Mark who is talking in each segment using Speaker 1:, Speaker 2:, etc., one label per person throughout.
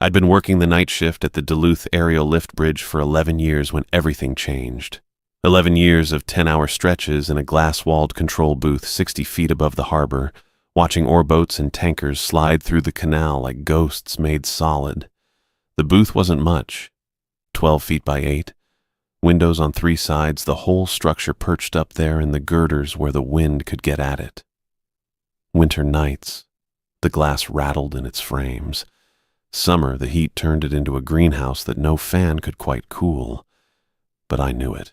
Speaker 1: I'd been working the night shift at the Duluth aerial lift bridge for 11 years when everything changed. 11 years of 10-hour stretches in a glass-walled control booth 60 feet above the harbor, watching ore boats and tankers slide through the canal like ghosts made solid. The booth wasn't much, 12 feet by 8, windows on 3 sides, the whole structure perched up there in the girders where the wind could get at it. Winter nights, the glass rattled in its frames. Summer, the heat turned it into a greenhouse that no fan could quite cool. But I knew it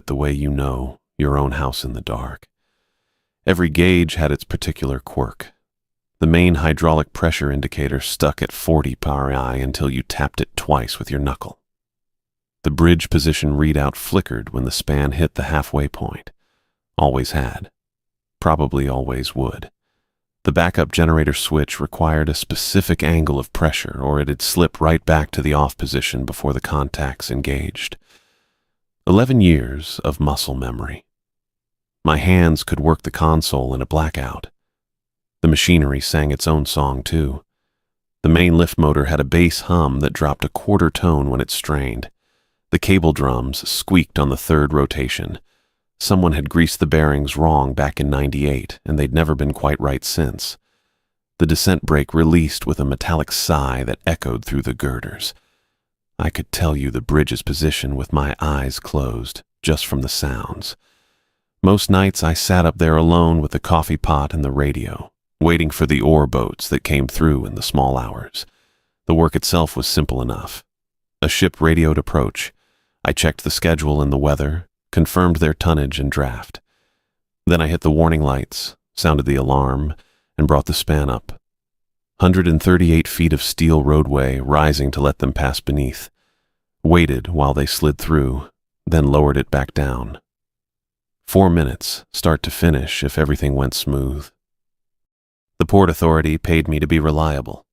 Speaker 1: the way you know your own house in the dark. Every gauge had its particular quirk. The main hydraulic pressure indicator stuck at 40 psi until you tapped it twice with your knuckle. The bridge position readout flickered when the span hit the halfway point. Always had. Probably always would. The backup generator switch required a specific angle of pressure or it'd slip right back to the off position before the contacts engaged. 11 years of muscle memory. My hands could work the console in a blackout. The machinery sang its own song too. The main lift motor had a bass hum that dropped a quarter tone when it strained. The cable drums squeaked on the third rotation. Someone had greased the bearings wrong back in '98, and they'd never been quite right since. The descent brake released with a metallic sigh that echoed through the girders. I could tell you the bridge's position with my eyes closed, just from the sounds. Most nights I sat up there alone with the coffee pot and the radio, waiting for the ore boats that came through in the small hours. The work itself was simple enough. A ship radioed approach. I checked the schedule and the weather, confirmed their tonnage and draft. Then I hit the warning lights, sounded the alarm, and brought the span up. 138 feet of steel roadway rising to let them pass beneath. Waited while they slid through, then lowered it back down. 4 minutes, start to finish, if everything went smooth. The Port Authority paid me to be reliable,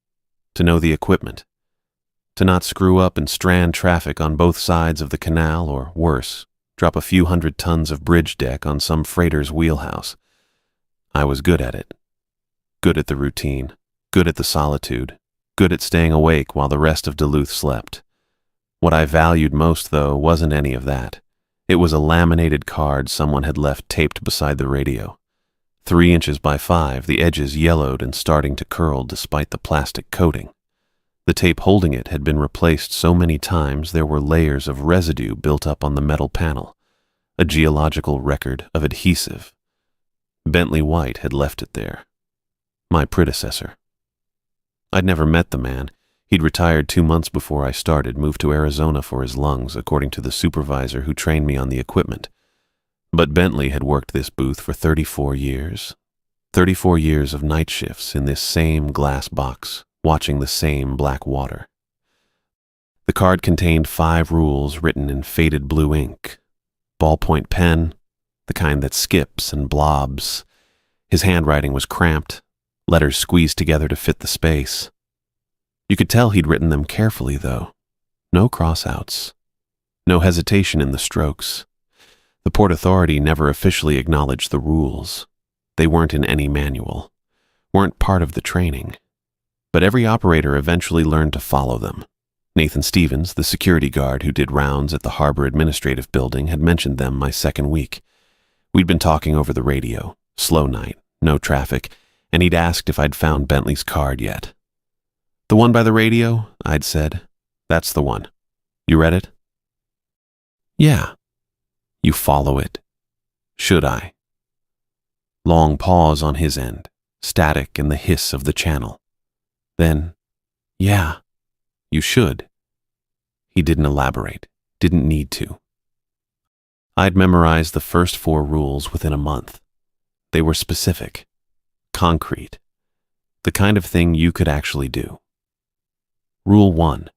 Speaker 1: to know the equipment, to not screw up and strand traffic on both sides of the canal or, worse, drop a few hundred tons of bridge deck on some freighter's wheelhouse. I was good at it. Good at the routine, good at the solitude, good at staying awake while the rest of Duluth slept. What I valued most, though, wasn't any of that. It was a laminated card someone had left taped beside the radio. 3 inches by 5, the edges yellowed and starting to curl despite the plastic coating. The tape holding it had been replaced so many times there were layers of residue built up on the metal panel, a geological record of adhesive. Bentley White had left it there. My predecessor. I'd never met the man. He'd retired 2 months before I started, moved to Arizona for his lungs, according to the supervisor who trained me on the equipment. But Bentley had worked this booth for 34 years. 34 years of night shifts in this same glass box, watching the same black water. The card contained 5 rules written in faded blue ink. Ballpoint pen, the kind that skips and blobs. His handwriting was cramped, letters squeezed together to fit the space. You could tell he'd written them carefully, though. No crossouts. No hesitation in the strokes. The Port Authority never officially acknowledged the rules. They weren't in any manual, weren't part of the training. But every operator eventually learned to follow them. Nathan Stevens, the security guard who did rounds at the Harbor Administrative Building, had mentioned them my second week. We'd been talking over the radio, slow night, no traffic, and he'd asked if I'd found Bentley's card yet. "The one by the radio?" I'd said. "That's the one. You read it?" "Yeah." "You follow it." "Should I?" Long pause on his end, static in the hiss of the channel. Then, "Yeah, you should." He didn't elaborate, didn't need to. I'd memorized the first 4 rules within a month. They were specific, concrete, the kind of thing you could actually do. Rule 1.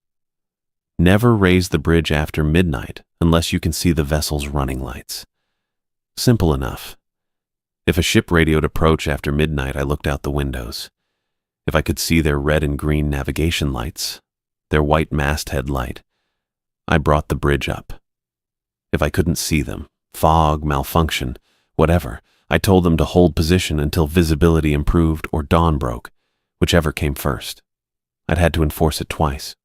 Speaker 1: Never raise the bridge after midnight unless you can see the vessel's running lights. Simple enough. If a ship radioed approach after midnight, I looked out the windows. If I could see their red and green navigation lights, their white masthead light, I brought the bridge up. If I couldn't see them, fog, malfunction, whatever, I told them to hold position until visibility improved or dawn broke, whichever came first. I'd had to enforce it twice.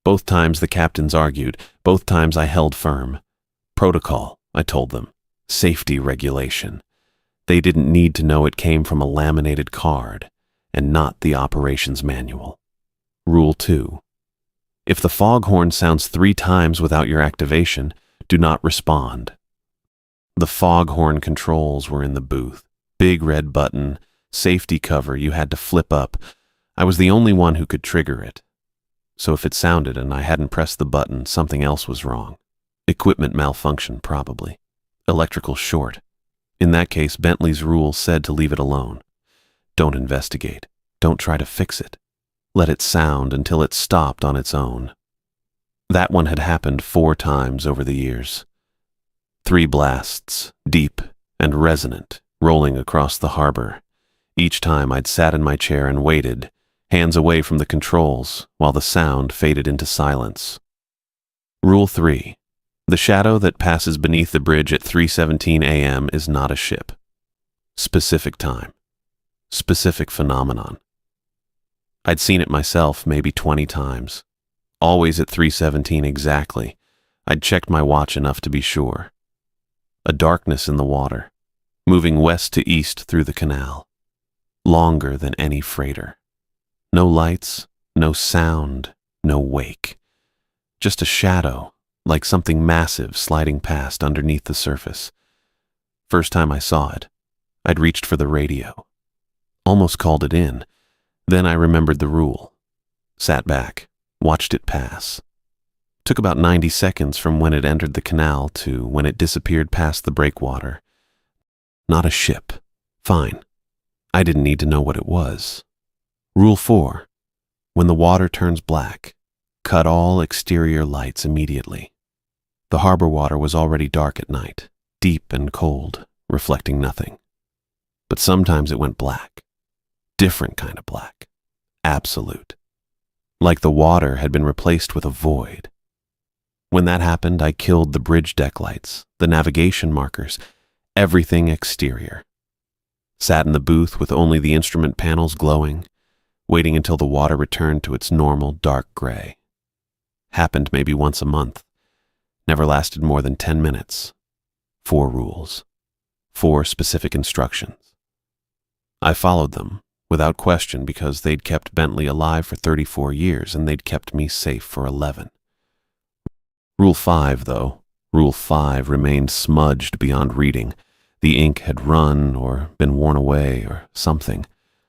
Speaker 1: Both times the captains argued, both times I held firm. Protocol, I told them. Safety regulation. They didn't need to know it came from a laminated card, and not the operations manual. Rule 2. If the foghorn sounds 3 times without your activation, do not respond. The foghorn controls were in the booth. Big red button, safety cover you had to flip up. I was the only one who could trigger it. So if it sounded and I hadn't pressed the button, something else was wrong. Equipment malfunction, probably. Electrical short. In that case, Bentley's rule said to leave it alone. Don't investigate. Don't try to fix it. Let it sound until it stopped on its own. That one had happened 4 times over the years. 3 blasts, deep and resonant, rolling across the harbor. Each time I'd sat in my chair and waited, hands away from the controls, while the sound faded into silence. Rule 3. The shadow that passes beneath the bridge at 3:17 a.m. is not a ship. Specific time. Specific phenomenon. I'd seen it myself maybe 20 times. Always at 3:17 exactly. I'd checked my watch enough to be sure. A darkness in the water, moving west to east through the canal. Longer than any freighter. No lights, no sound, no wake. Just a shadow, like something massive sliding past underneath the surface. First time I saw it, I'd reached for the radio. Almost called it in. Then I remembered the rule. Sat back, watched it pass. Took about 90 seconds from when it entered the canal to when it disappeared past the breakwater. Not a ship. Fine. I didn't need to know what it was. Rule 4. When the water turns black, cut all exterior lights immediately. The harbor water was already dark at night, deep and cold, reflecting nothing. But sometimes it went black. Different kind of black. Absolute. Like the water had been replaced with a void. When that happened, I killed the bridge deck lights, the navigation markers, everything exterior. Sat in the booth with only the instrument panels glowing, waiting until the water returned to its normal dark gray. Happened maybe once a month. Never lasted more than 10 minutes. 4 rules. 4 specific instructions. I followed them, without question, because they'd kept Bentley alive for 34 years and they'd kept me safe for 11. Rule 5, though. Rule 5 remained smudged beyond reading. The ink had run or been worn away or something.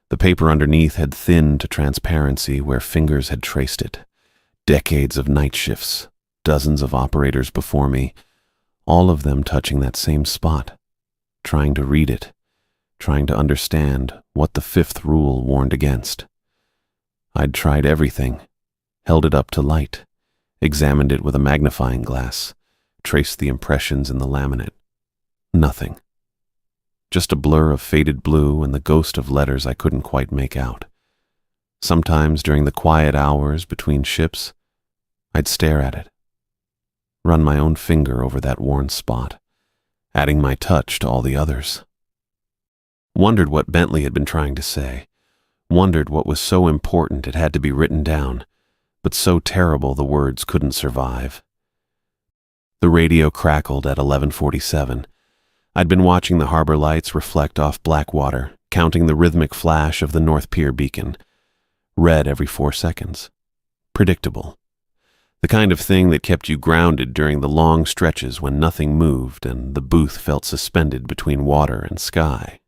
Speaker 1: The paper underneath had thinned to transparency where fingers had traced it. Decades of night shifts, dozens of operators before me, all of them touching that same spot, trying to read it, trying to understand what the 5th rule warned against. I'd tried everything, held it up to light, examined it with a magnifying glass, traced the impressions in the laminate. Nothing. Just a blur of faded blue and the ghost of letters I couldn't quite make out. Sometimes during the quiet hours between ships, I'd stare at it, run my own finger over that worn spot, adding my touch to all the others. Wondered what Bentley had been trying to say, wondered what was so important it had to be written down, but so terrible the words couldn't survive. The radio crackled at 11:47. I'd been watching the harbor lights reflect off black water, counting the rhythmic flash of the North Pier beacon. Red every 4 seconds. Predictable. The kind of thing that kept you grounded during the long stretches when nothing moved and the booth felt suspended between water and sky.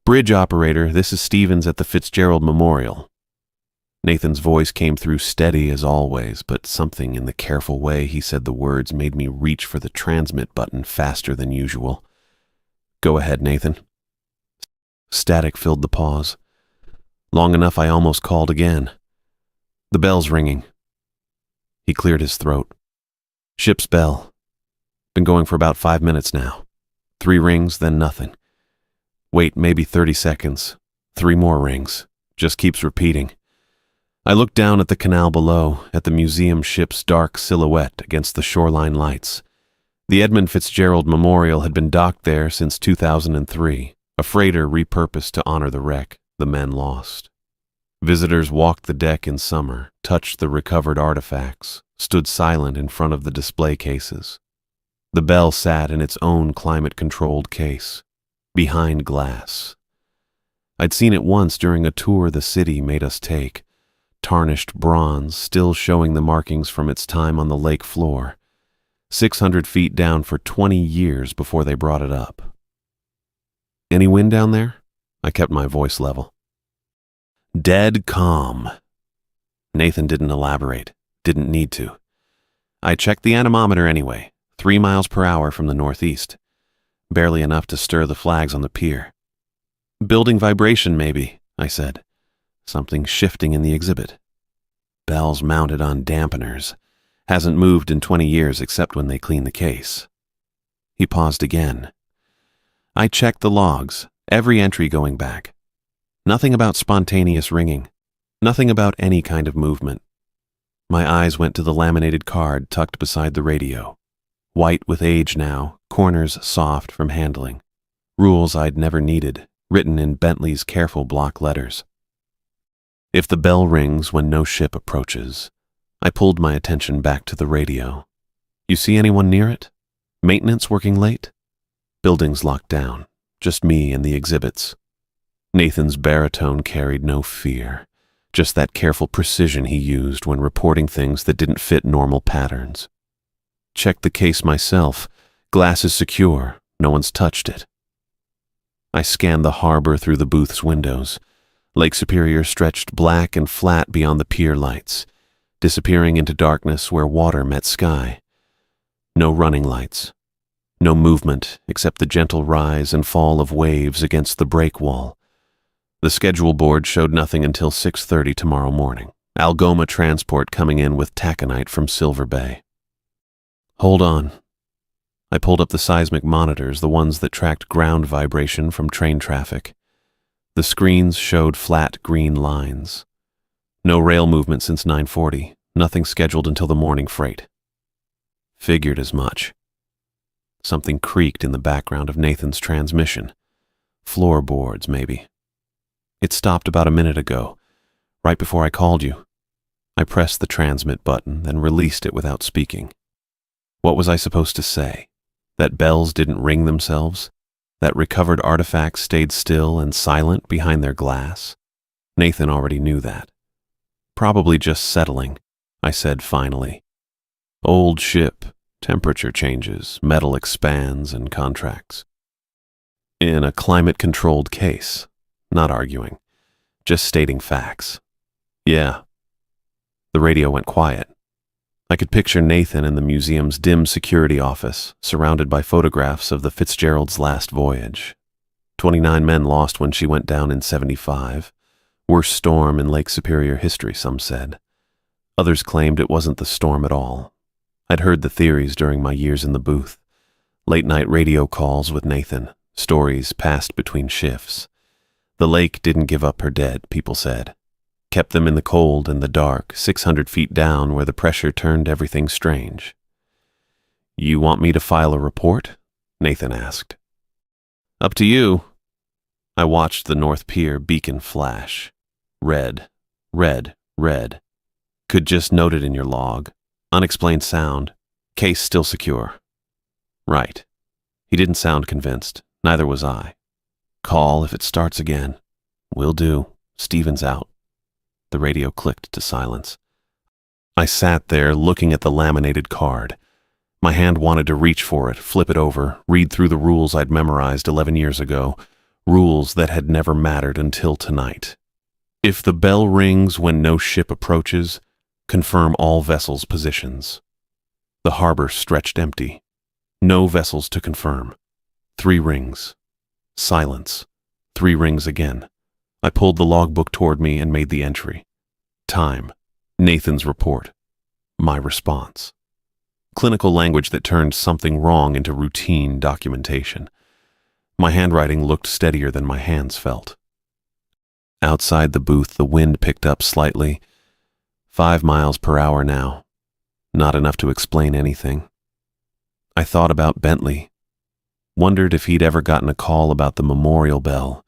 Speaker 1: Bridge operator, this is Stevens at the Fitzgerald Memorial. Nathan's voice came through steady as always, but something in the careful way he said the words made me reach for the transmit button faster than usual. Go ahead, Nathan. Static filled the pause. Long enough I almost called again. The bell's ringing. He cleared his throat. Ship's bell. Been going for about 5 minutes now. 3 rings, then nothing. Wait maybe 30 seconds. 3 more rings. Just keeps repeating. I looked down at the canal below, at the museum ship's dark silhouette against the shoreline lights. The Edmund Fitzgerald Memorial had been docked there since 2003, a freighter repurposed to honor the wreck, the men lost. Visitors walked the deck in summer, touched the recovered artifacts, stood silent in front of the display cases. The bell sat in its own climate-controlled case, behind glass. I'd seen it once during a tour the city made us take, tarnished bronze still showing the markings from its time on the lake floor, 600 feet down for 20 years before they brought it up. Any wind down there? I kept my voice level. Dead calm. Nathan didn't elaborate, didn't need to. I checked the anemometer anyway, 3 miles per hour from the northeast, barely enough to stir the flags on the pier. Building vibration, maybe, I said. Something shifting in the exhibit. Bells mounted on dampeners. Hasn't moved in 20 years except when they clean the case. He paused again. I checked the logs, every entry going back. Nothing about spontaneous ringing. Nothing about any kind of movement. My eyes went to the laminated card tucked beside the radio. White with age now, corners soft from handling. Rules I'd never needed, written in Bentley's careful block letters. If the bell rings when no ship approaches, I pulled my attention back to the radio. You see anyone near it? Maintenance working late? Buildings locked down, just me and the exhibits. Nathan's baritone carried no fear, just that careful precision he used when reporting things that didn't fit normal patterns. Checked the case myself. Glass is secure. No one's touched it. I scanned the harbor through the booth's windows. Lake Superior stretched black and flat beyond the pier lights, disappearing into darkness where water met sky. No running lights. No movement except the gentle rise and fall of waves against the break wall. The schedule board showed nothing until 6:30 tomorrow morning. Algoma transport coming in with taconite from Silver Bay. Hold on. I pulled up the seismic monitors, the ones that tracked ground vibration from train traffic. The screens showed flat green lines. No rail movement since 9:40, nothing scheduled until the morning freight. Figured as much. Something creaked in the background of Nathan's transmission. Floorboards, maybe. It stopped about a minute ago, right before I called you. I pressed the transmit button, then released it without speaking. What was I supposed to say? That bells didn't ring themselves? That recovered artifacts stayed still and silent behind their glass? Nathan already knew that. Probably just settling, I said finally. Old ship, temperature changes, metal expands and contracts. In a climate-controlled case, not arguing, just stating facts. Yeah. The radio went quiet. I could picture Nathan in the museum's dim security office, surrounded by photographs of the Fitzgerald's last voyage. 29 men lost when she went down in 75. Worst storm in Lake Superior history, some said. Others claimed it wasn't the storm at all. I'd heard the theories during my years in the booth. Late-night radio calls with Nathan, stories passed between shifts. The lake didn't give up her dead, people said. Kept them in the cold and the dark, 600 feet down where the pressure turned everything strange. You want me to file a report? Nathan asked. Up to you. I watched the North Pier beacon flash. Red, red, red. Could just note it in your log. Unexplained sound. Case still secure. Right. He didn't sound convinced. Neither was I. Call if it starts again. Will do. Stevens out. The radio clicked to silence. I sat there looking at the laminated card. My hand wanted to reach for it, flip it over, read through the rules I'd memorized 11 years ago, rules that had never mattered until tonight. If the bell rings when no ship approaches, confirm all vessels' positions. The harbor stretched empty. No vessels to confirm. 3 rings. Silence. 3 rings again. I pulled the logbook toward me and made the entry. Time. Nathan's report. My response. Clinical language that turned something wrong into routine documentation. My handwriting looked steadier than my hands felt. Outside the booth, the wind picked up slightly. 5 miles per hour now. Not enough to explain anything. I thought about Bentley. Wondered if he'd ever gotten a call about the memorial bell,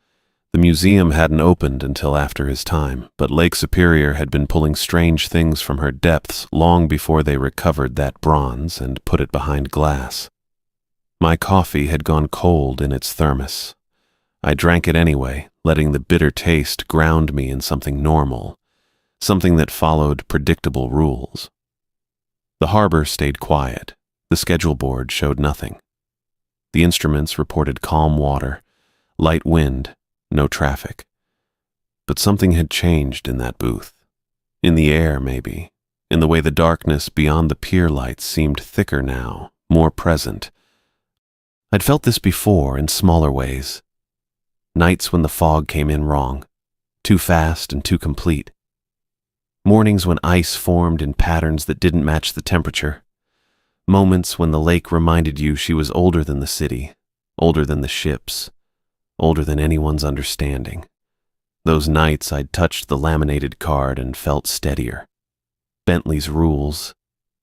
Speaker 1: The museum hadn't opened until after his time, but Lake Superior had been pulling strange things from her depths long before they recovered that bronze and put it behind glass. My coffee had gone cold in its thermos. I drank it anyway, letting the bitter taste ground me in something normal, something that followed predictable rules. The harbor stayed quiet. The schedule board showed nothing. The instruments reported calm water, light wind, no traffic. But something had changed in that booth. In the air, maybe. In the way the darkness beyond the pier lights seemed thicker now, more present. I'd felt this before in smaller ways. Nights when the fog came in wrong, too fast and too complete. Mornings when ice formed in patterns that didn't match the temperature. Moments when the lake reminded you she was older than the city, older than the ships, older than anyone's understanding. Those nights I'd touched the laminated card and felt steadier. Bentley's rules,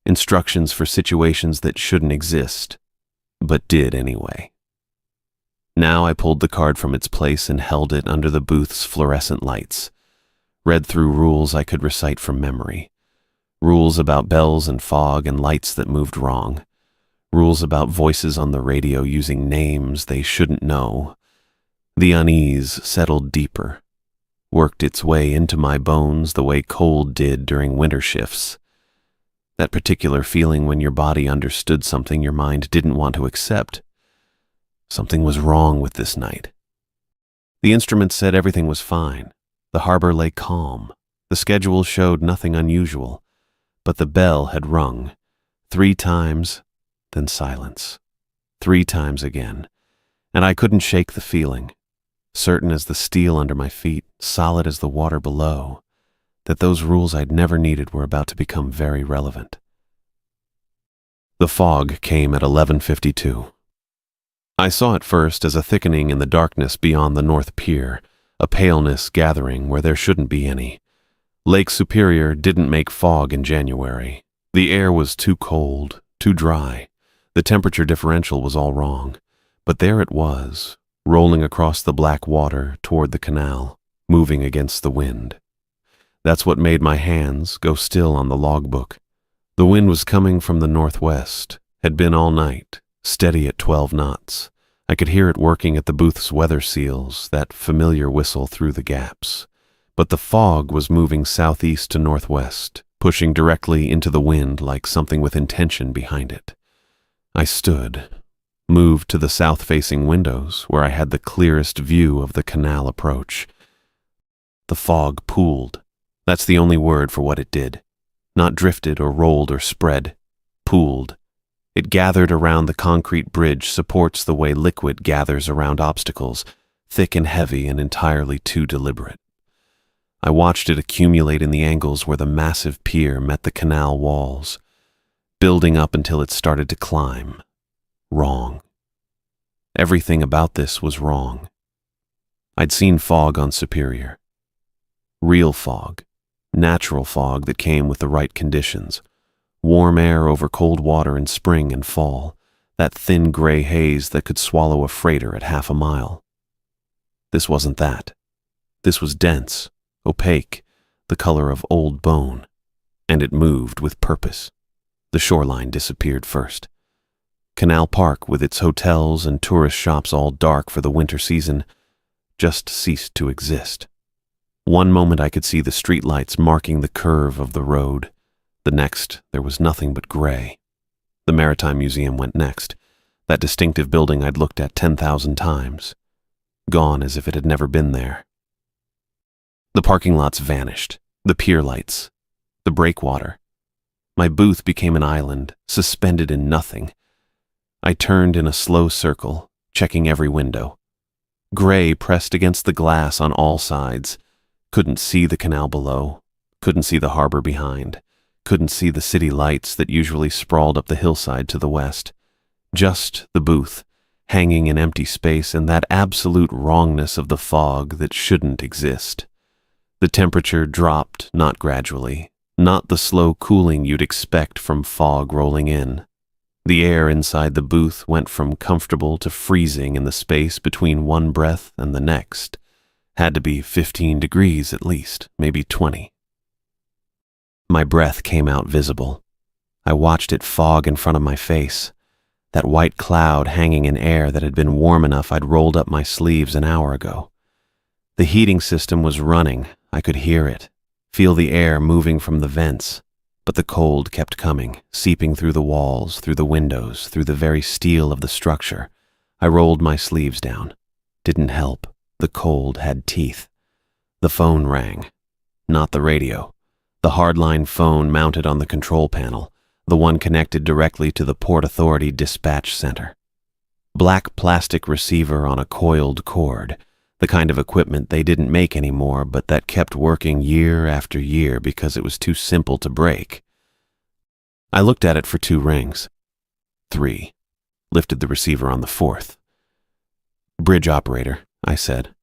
Speaker 1: instructions for situations that shouldn't exist, but did anyway. Now I pulled the card from its place and held it under the booth's fluorescent lights, read through rules I could recite from memory. Rules about bells and fog and lights that moved wrong. Rules about voices on the radio using names they shouldn't know. The unease settled deeper, worked its way into my bones the way cold did during winter shifts. That particular feeling when your body understood something your mind didn't want to accept. Something was wrong with this night. The instruments said everything was fine. The harbor lay calm. The schedule showed nothing unusual. But the bell had rung 3 times, then silence. 3 times again. And I couldn't shake the feeling, certain as the steel under my feet, solid as the water below, that those rules I'd never needed were about to become very relevant. The fog came at 11:52. I saw it first as a thickening in the darkness beyond the North Pier, a paleness gathering where there shouldn't be any. Lake Superior didn't make fog in January. The air was too cold, too dry. The temperature differential was all wrong. But there it was, rolling across the black water toward the canal, moving against the wind. That's what made my hands go still on the logbook. The wind was coming from the northwest, had been all night, steady at 12 knots. I could hear it working at the booth's weather seals, that familiar whistle through the gaps. But the fog was moving southeast to northwest, pushing directly into the wind like something with intention behind it. I stood, moved to the south-facing windows where I had the clearest view of the canal approach. The fog pooled. That's the only word for what it did. Not drifted or rolled or spread. Pooled. It gathered around the concrete bridge supports the way liquid gathers around obstacles, thick and heavy and entirely too deliberate. I watched it accumulate in the angles where the massive pier met the canal walls, building up until it started to climb. Wrong. Everything about this was wrong. I'd seen fog on Superior. Real fog. Natural fog that came with the right conditions. Warm air over cold water in spring and fall. That thin gray haze that could swallow a freighter at half a mile. This wasn't that. This was dense, opaque, the color of old bone. And it moved with purpose. The shoreline disappeared first. Canal Park, with its hotels and tourist shops all dark for the winter season, just ceased to exist. One moment I could see the streetlights marking the curve of the road. The next, there was nothing but gray. The Maritime Museum went next, that distinctive building I'd looked at 10,000 times. Gone as if it had never been there. The parking lots vanished, the pier lights, the breakwater. My booth became an island, suspended in nothing. I turned in a slow circle, checking every window. Gray pressed against the glass on all sides. Couldn't see the canal below, couldn't see the harbor behind, couldn't see the city lights that usually sprawled up the hillside to the west. Just the booth, hanging in empty space and that absolute wrongness of the fog that shouldn't exist. The temperature dropped, not gradually, not the slow cooling you'd expect from fog rolling in. The air inside the booth went from comfortable to freezing in the space between one breath and the next. Had to be 15 degrees at least, maybe 20. My breath came out visible. I watched it fog in front of my face, that white cloud hanging in air that had been warm enough I'd rolled up my sleeves an hour ago. The heating system was running. I could hear it, feel the air moving from the vents, but the cold kept coming, seeping through the walls, through the windows, through the very steel of the structure. I rolled my sleeves down. Didn't help. The cold had teeth. The phone rang. Not the radio. The hardline phone mounted on the control panel, the one connected directly to the Port Authority dispatch center. Black plastic receiver on a coiled cord, the kind of equipment they didn't make anymore, but that kept working year after year because it was too simple to break. I looked at it for 2 rings. 3. Lifted the receiver on the 4th. "Bridge operator," I said.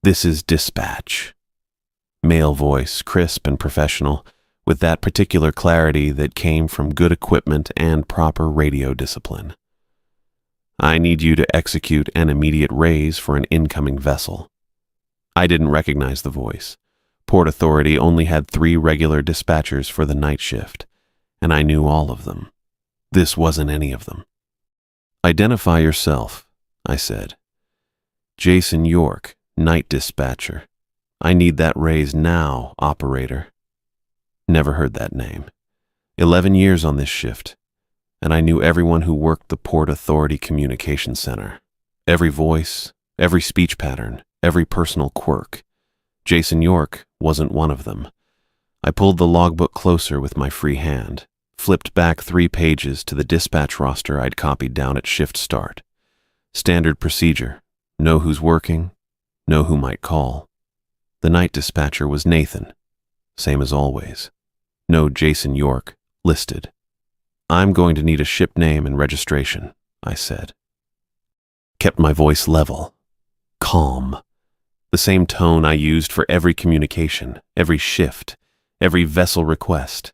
Speaker 1: "This is dispatch." Male voice, crisp and professional, with that particular clarity that came from good equipment and proper radio discipline. "I need you to execute an immediate raise for an incoming vessel." I didn't recognize the voice. Port Authority only had 3 regular dispatchers for the night shift, and I knew all of them. This wasn't any of them. "Identify yourself," I said. "Jason York, night dispatcher. I need that raise now, operator." Never heard that name. 11 years on this shift, and I knew everyone who worked the Port Authority Communication Center. Every voice, every speech pattern, every personal quirk. Jason York wasn't one of them. I pulled the logbook closer with my free hand, flipped back 3 pages to the dispatch roster I'd copied down at shift start. Standard procedure. Know who's working, know who might call. The night dispatcher was Nathan, same as always. No Jason York, listed. "I'm going to need a ship name and registration," I said. Kept my voice level, calm. The same tone I used for every communication, every shift, every vessel request.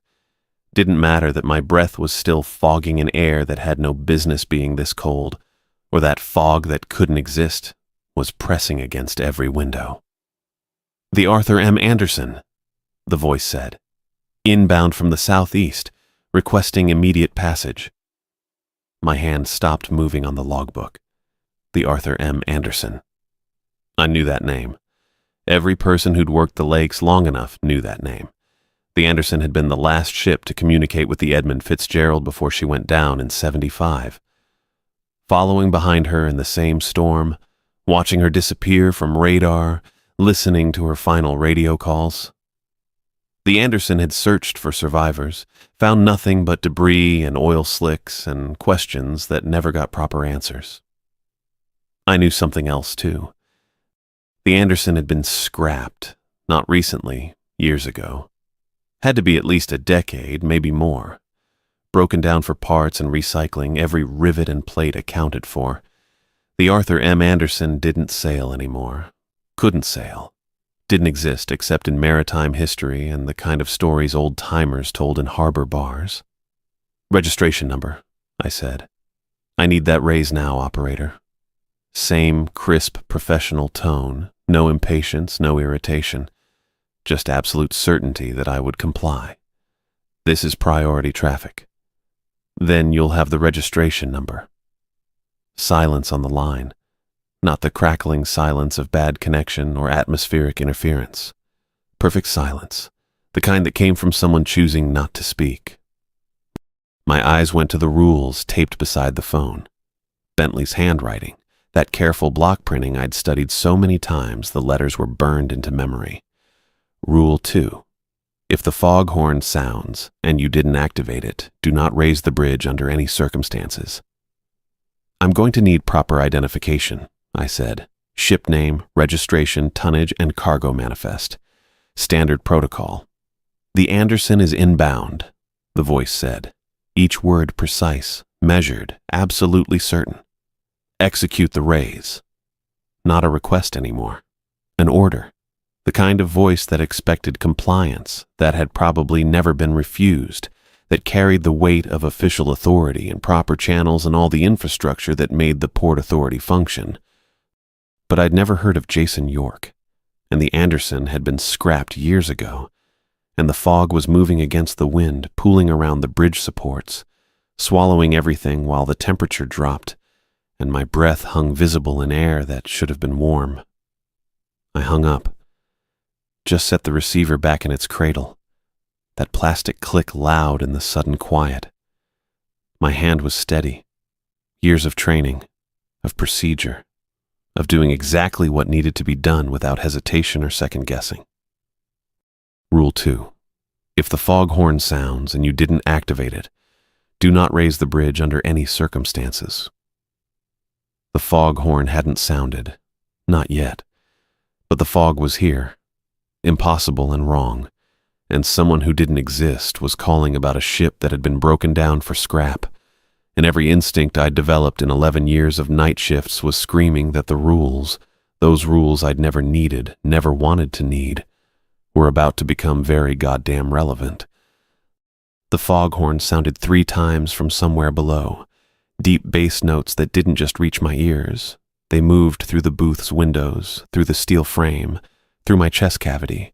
Speaker 1: Didn't matter that my breath was still fogging in air that had no business being this cold, or that fog that couldn't exist was pressing against every window. "The Arthur M. Anderson," the voice said. "Inbound from the southeast, requesting immediate passage." My hand stopped moving on the logbook. The Arthur M. Anderson. I knew that name. Every person who'd worked the lakes long enough knew that name. The Anderson had been the last ship to communicate with the Edmund Fitzgerald before she went down in '75. Following behind her in the same storm, watching her disappear from radar, listening to her final radio calls. The Anderson had searched for survivors, found nothing but debris and oil slicks and questions that never got proper answers. I knew something else, too. The Anderson had been scrapped, not recently, years ago. Had to be at least a decade, maybe more. Broken down for parts and recycling, every rivet and plate accounted for. The Arthur M. Anderson didn't sail anymore. Couldn't sail. Didn't exist except in maritime history and the kind of stories old-timers told in harbor bars. "Registration number," I said. "I need that raise now, operator." Same crisp professional tone, no impatience, no irritation. Just absolute certainty that I would comply. "This is priority traffic." "Then you'll have the registration number." Silence on the line. Not the crackling silence of bad connection or atmospheric interference. Perfect silence, the kind that came from someone choosing not to speak. My eyes went to the rules taped beside the phone. Bentley's handwriting, that careful block printing I'd studied so many times the letters were burned into memory. Rule 2. If the foghorn sounds and you didn't activate it, do not raise the bridge under any circumstances. "I'm going to need proper identification," I said. "Ship name, registration, tonnage, and cargo manifest. Standard protocol." "The Anderson is inbound," the voice said. Each word precise, measured, absolutely certain. "Execute the raise." Not a request anymore. An order. The kind of voice that expected compliance, that had probably never been refused, that carried the weight of official authority and proper channels and all the infrastructure that made the Port Authority function. But I'd never heard of Jason York. and the Anderson had been scrapped years ago, and the fog was moving against the wind, pooling around the bridge supports, swallowing everything while the temperature dropped, and my breath hung visible in air that should have been warm. I hung up, just set the receiver back in its cradle, that plastic click loud in the sudden quiet. My hand was steady. Years of training, of procedure, of doing exactly what needed to be done without hesitation or second guessing. Rule 2. If the foghorn sounds and you didn't activate it, do not raise the bridge under any circumstances. The foghorn hadn't sounded, not yet, but the fog was here, impossible and wrong, and someone who didn't exist was calling about a ship that had been broken down for scrap, and every instinct I'd developed in 11 years of night shifts was screaming that the rules, those rules I'd never needed, never wanted to need, were about to become very goddamn relevant. The foghorn sounded 3 times from somewhere below, deep bass notes that didn't just reach my ears. They moved through the booth's windows, through the steel frame, through my chest cavity,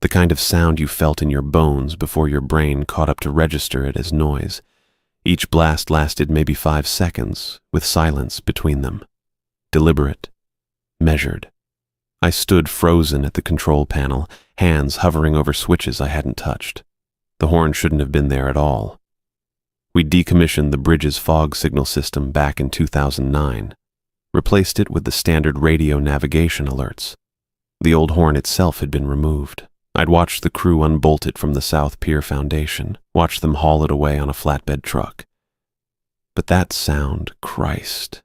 Speaker 1: the kind of sound you felt in your bones before your brain caught up to register it as noise. Each blast lasted maybe 5 seconds, with silence between them. Deliberate, measured. I stood frozen at the control panel, hands hovering over switches I hadn't touched. The horn shouldn't have been there at all. We decommissioned the bridge's fog signal system back in 2009, replaced it with the standard radio navigation alerts. The old horn itself had been removed. I'd watched the crew unbolt it from the South Pier Foundation, watched them haul it away on a flatbed truck. But that sound, Christ,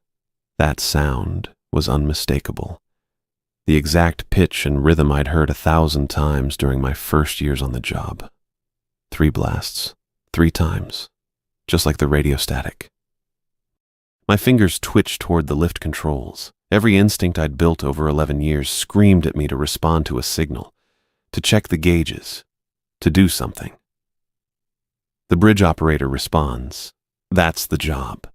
Speaker 1: that sound was unmistakable. The exact pitch and rhythm I'd heard 1,000 times during my first years on the job. 3 blasts, 3 times, just like the radio static. My fingers twitched toward the lift controls. Every instinct I'd built over 11 years screamed at me to respond to a signal, to check the gauges, to do something. The bridge operator responds. That's the job.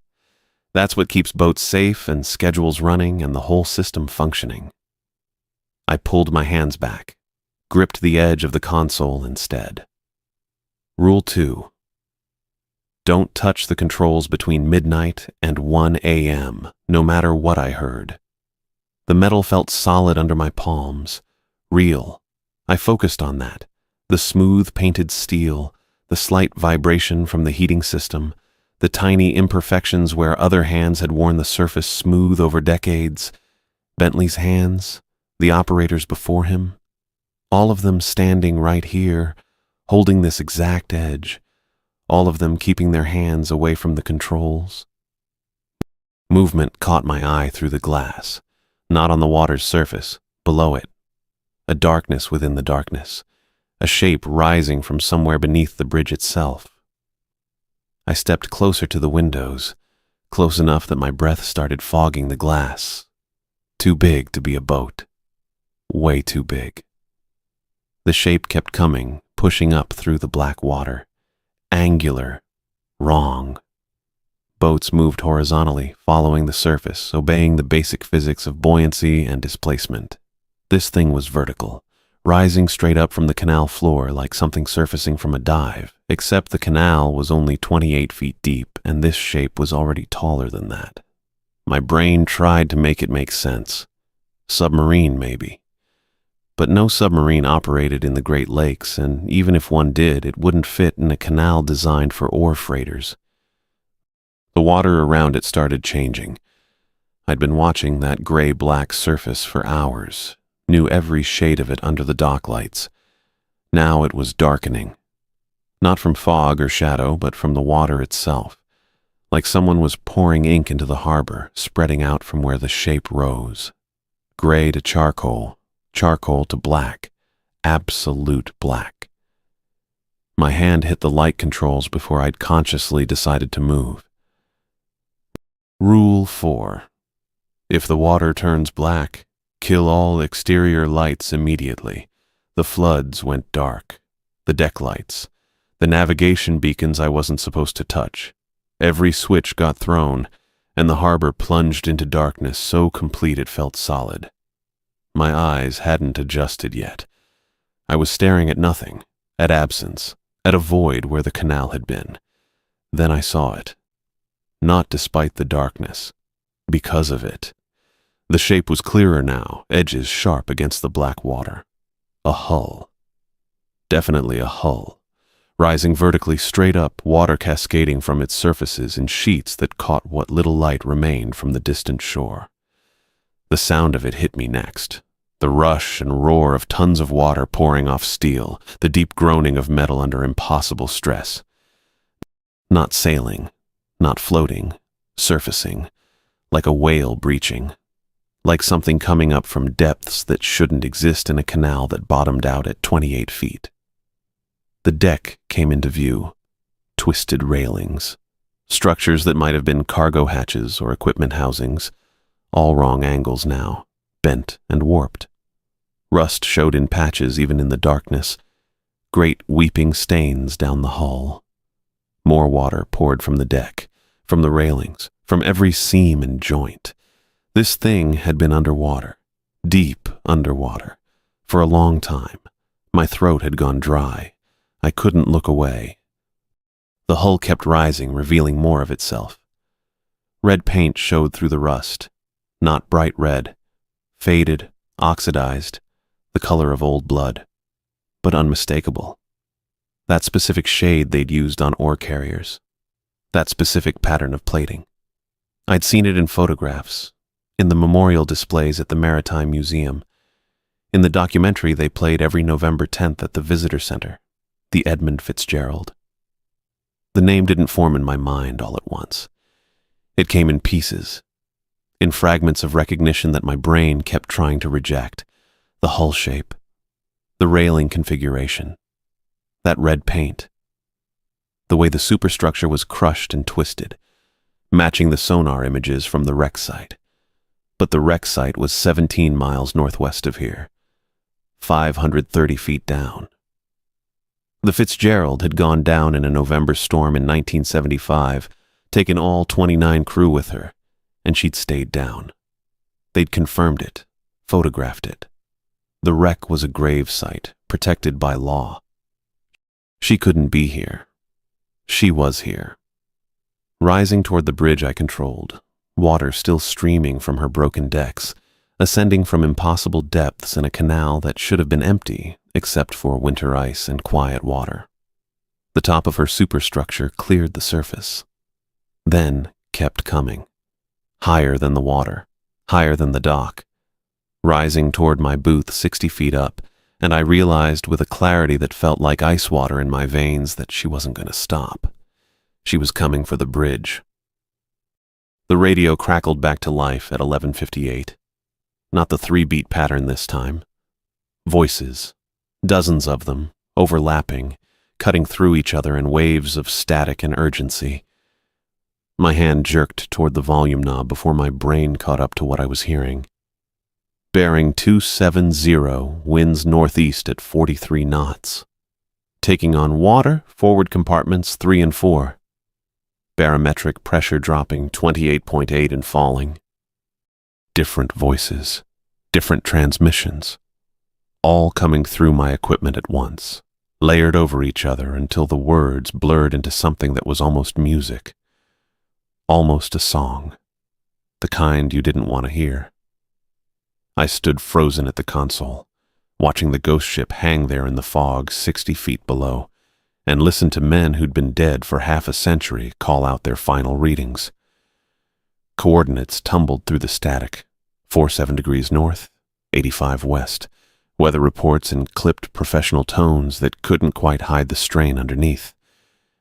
Speaker 1: That's what keeps boats safe and schedules running and the whole system functioning. I pulled my hands back, gripped the edge of the console instead. Rule 2. Don't touch the controls between midnight and 1 a.m., no matter what I heard. The metal felt solid under my palms, real. I focused on that, the smooth painted steel, the slight vibration from the heating system, the tiny imperfections where other hands had worn the surface smooth over decades. Bentley's hands, the operators before him, all of them standing right here, holding this exact edge, all of them keeping their hands away from the controls. Movement caught my eye through the glass, not on the water's surface, below it. A darkness within the darkness, a shape rising from somewhere beneath the bridge itself. I stepped closer to the windows, close enough that my breath started fogging the glass. Too big to be a boat. Way too big. The shape kept coming, pushing up through the black water. Angular. Wrong. Boats moved horizontally, following the surface, obeying the basic physics of buoyancy and displacement. This thing was vertical, rising straight up from the canal floor like something surfacing from a dive, except the canal was only 28 feet deep, and this shape was already taller than that. My brain tried to make it make sense. Submarine, maybe. But no submarine operated in the Great Lakes, and even if one did, it wouldn't fit in a canal designed for ore freighters. The water around it started changing. I'd been watching that gray-black surface for hours, knew every shade of it under the dock lights. Now it was darkening. Not from fog or shadow, but from the water itself. Like someone was pouring ink into the harbor, spreading out from where the shape rose. Gray to charcoal, charcoal to black, absolute black. My hand hit the light controls before I'd consciously decided to move. Rule 4. If the water turns black, kill all exterior lights immediately. The floods went dark. The deck lights. The navigation beacons I wasn't supposed to touch. Every switch got thrown, and the harbor plunged into darkness so complete it felt solid. My eyes hadn't adjusted yet. I was staring at nothing, at absence, at a void where the canal had been. Then I saw it. Not despite the darkness. Because of it. The shape was clearer now, edges sharp against the black water. A hull. Definitely a hull. Rising vertically straight up, water cascading from its surfaces in sheets that caught what little light remained from the distant shore. The sound of it hit me next. The rush and roar of tons of water pouring off steel, the deep groaning of metal under impossible stress. Not sailing, not floating, surfacing, like a whale breaching, like something coming up from depths that shouldn't exist in a canal that bottomed out at 28 feet. The deck came into view, twisted railings, structures that might have been cargo hatches or equipment housings, all wrong angles now, bent and warped. Rust showed in patches even in the darkness, great weeping stains down the hull. More water poured from the deck, from the railings, from every seam and joint. This thing had been underwater, deep underwater, for a long time. My throat had gone dry. I couldn't look away. The hull kept rising, revealing more of itself. Red paint showed through the rust, not bright red, faded, oxidized, the color of old blood, but unmistakable. That specific shade they'd used on ore carriers, that specific pattern of plating. I'd seen it in photographs, in the memorial displays at the Maritime Museum, in the documentary they played every November 10th at the Visitor Center, the Edmund Fitzgerald. The name didn't form in my mind all at once. It came in pieces, in fragments of recognition that my brain kept trying to reject. The hull shape, the railing configuration, that red paint, the way the superstructure was crushed and twisted, matching the sonar images from the wreck site. But the wreck site was 17 miles northwest of here, 530 feet down. The Fitzgerald had gone down in a November storm in 1975, taken all 29 crew with her, and she'd stayed down. They'd confirmed it, photographed it. The wreck was a grave site, protected by law. She couldn't be here. She was here. Rising toward the bridge I controlled, water still streaming from her broken decks, ascending from impossible depths in a canal that should have been empty except for winter ice and quiet water. The top of her superstructure cleared the surface, then kept coming, higher than the water, higher than the dock, rising toward my booth 60 feet up, and I realized with a clarity that felt like ice water in my veins that she wasn't going to stop. She was coming for the bridge. The radio crackled back to life at 11:58. Not the 3-beat pattern this time. Voices, dozens of them, overlapping, cutting through each other in waves of static and urgency. My hand jerked toward the volume knob before my brain caught up to what I was hearing. Bearing 270, winds northeast at 43 knots. Taking on water, forward compartments 3 and 4. Barometric pressure dropping 28.8 and falling. Different voices, different transmissions, all coming through my equipment at once, layered over each other until the words blurred into something that was almost music. Almost a song, the kind you didn't want to hear. I stood frozen at the console, watching the ghost ship hang there in the fog 60 feet below, and listened to men who'd been dead for half a century call out their final readings. Coordinates tumbled through the static, 47 degrees north, 85 west, weather reports in clipped professional tones that couldn't quite hide the strain underneath.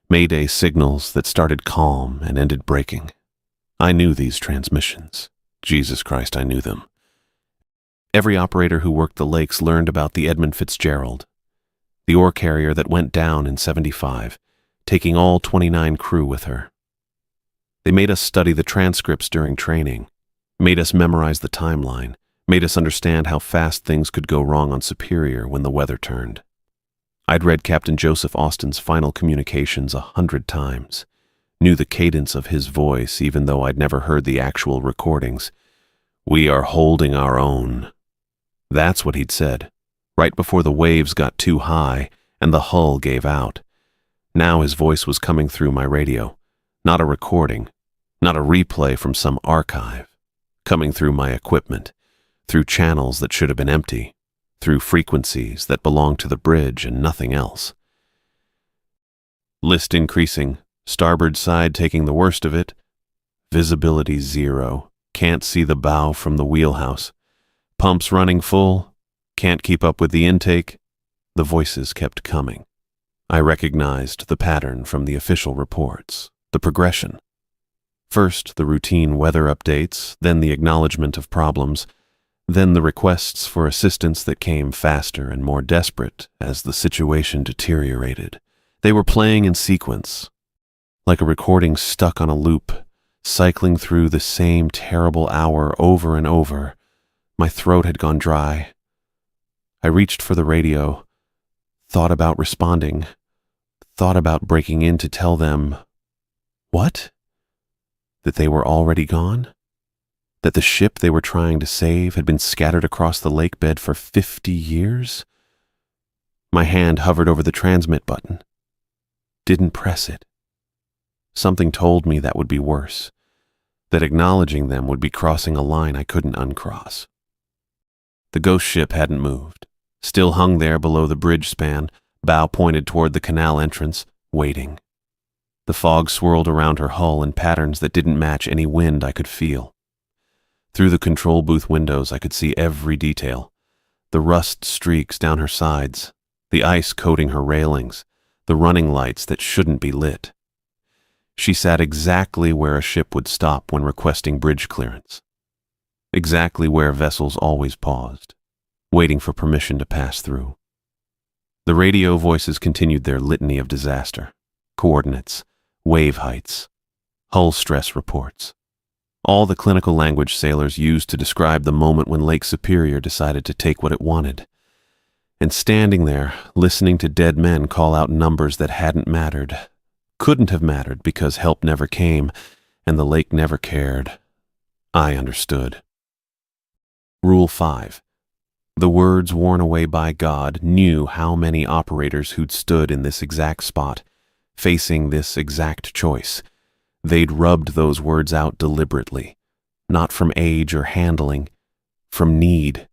Speaker 1: Mayday signals that started calm and ended breaking. I knew these transmissions. Jesus Christ, I knew them. Every operator who worked the lakes learned about the Edmund Fitzgerald, the ore carrier that went down in 75, taking all 29 crew with her. They made us study the transcripts during training, made us memorize the timeline, made us understand how fast things could go wrong on Superior when the weather turned. I'd read Captain Joseph Austin's final communications 100 times, knew the cadence of his voice even though I'd never heard the actual recordings. "We are holding our own." That's what he'd said, right before the waves got too high and the hull gave out. Now his voice was coming through my radio, not a recording, not a replay from some archive, coming through my equipment, through channels that should have been empty, through frequencies that belonged to the bridge and nothing else. List increasing, starboard side taking the worst of it. Visibility 0, can't see the bow from the wheelhouse. Pumps running full, can't keep up with the intake. The voices kept coming. I recognized the pattern from the official reports, the progression. First, the routine weather updates, then the acknowledgement of problems, then the requests for assistance that came faster and more desperate as the situation deteriorated. They were playing in sequence, like a recording stuck on a loop, cycling through the same terrible hour over and over. My throat had gone dry. I reached for the radio, thought about responding, thought about breaking in to tell them, what? That they were already gone? That the ship they were trying to save had been scattered across the lake bed for 50 years? My hand hovered over the transmit button. Didn't press it. Something told me that would be worse, that acknowledging them would be crossing a line I couldn't uncross. The ghost ship hadn't moved, still hung there below the bridge span, bow pointed toward the canal entrance, waiting. The fog swirled around her hull in patterns that didn't match any wind I could feel. Through the control booth windows I could see every detail, the rust streaks down her sides, the ice coating her railings, the running lights that shouldn't be lit. She sat exactly where a ship would stop when requesting bridge clearance. Exactly where vessels always paused, waiting for permission to pass through. The radio voices continued their litany of disaster, coordinates, wave heights, hull stress reports. All the clinical language sailors used to describe the moment when Lake Superior decided to take what it wanted. And standing there, listening to dead men call out numbers that hadn't mattered, couldn't have mattered because help never came and the lake never cared, I understood. Rule 5. The words worn away by God knew how many operators who'd stood in this exact spot, facing this exact choice. They'd rubbed those words out deliberately, not from age or handling, from need,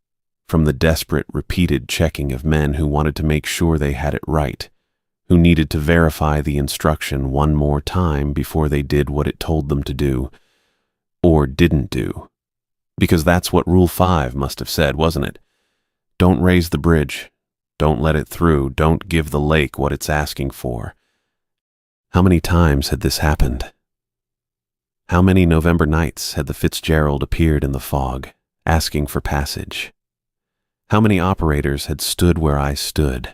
Speaker 1: from the desperate, repeated checking of men who wanted to make sure they had it right, who needed to verify the instruction one more time before they did what it told them to do, or didn't do. Because that's what Rule 5 must have said, wasn't it? Don't raise the bridge. Don't let it through. Don't give the lake what it's asking for. How many times had this happened? How many November nights had the Fitzgerald appeared in the fog, asking for passage? How many operators had stood where I stood,